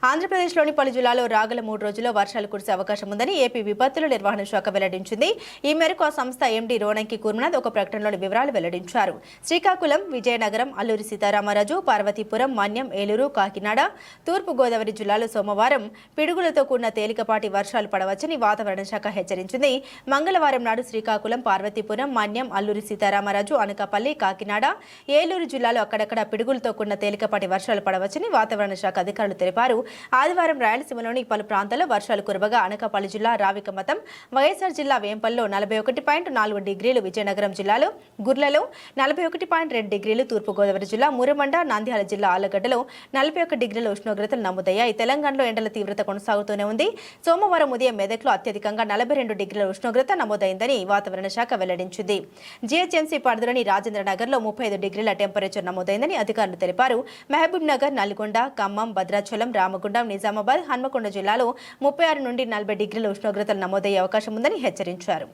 ఆంధ్రప్రదేశ్లోని పలు జిల్లాల్లో రాగల 3 రోజుల్లో వర్షాలు కురిసే అవకాశం ఉందని ఏపీ విపత్తుల నిర్వహణ శాఖ వెల్లడించింది. ఈ మేరకు ఆ సంస్థ ఎండీ రోనంకి కుర్మనాథ్ ఒక ప్రకటనలోని వివరాలు వెల్లడించారు. శ్రీకాకుళం, విజయనగరం, అల్లూరి సీతారామరాజు, పార్వతీపురం, మన్యం, ఏలూరు, కాకినాడ, తూర్పు గోదావరి జిల్లాలో సోమవారం పిడుగులతో కూడిన తేలికపాటి వర్షాలు పడవచ్చని వాతావరణ శాఖ హెచ్చరించింది. మంగళవారం నాడు శ్రీకాకుళం, పార్వతీపురం, మన్యం, అల్లూరి సీతారామరాజు, అనకాపల్లి, కాకినాడ, ఏలూరు జిల్లాలో అక్కడక్కడ పిడుగులతో కూడిన తేలికపాటి వర్షాలు పడవచ్చని వాతావరణ శాఖ అధికారులు తెలిపారు. ఆదివారం రాయలసీమలోని పలు ప్రాంతాల్లో వర్షాలు కురవగా అనకాపల్లి జిల్లా రావికమతం, వైఎస్ఆర్ జిల్లా వేంపల్లో 41.4 డిగ్రీలు, విజయనగరం జిల్లాలో గుర్లలో 41.2 డిగ్రీలు, తూర్పుగోదావరి జిల్లా మురమండ, నంద్యాల జిల్లా ఆలగడ్డలో 41 డిగ్రీల ఉష్ణోగ్రతలు నమోదయ్యాయి. తెలంగాణలో ఎండల తీవ్రత కొనసాగుతూనే ఉంది. సోమవారం ఉదయం మెదక్లో అత్యధికంగా 42 డిగ్రీల ఉష్ణోగ్రత నమోదైందని వాతావరణ శాఖ వెల్లడించింది. జీహెచ్ఎంసీ పరిధిలోని రాజేంద్రనగర్లో 35 డిగ్రీల టెంపరేచర్ నమోదైందని అధికారులు తెలిపారు. మహబూబ్ నగర్, నల్గొండ, ఖమ్మం, భద్రాచలం, రామగుండం, నిజామాబాద్, హన్మకొండ జిల్లాలో 36 నుండి 40 డిగ్రీల ఉష్ణోగ్రతలు నమోదయ్యే అవకాశం ఉందని హెచ్చరించారు.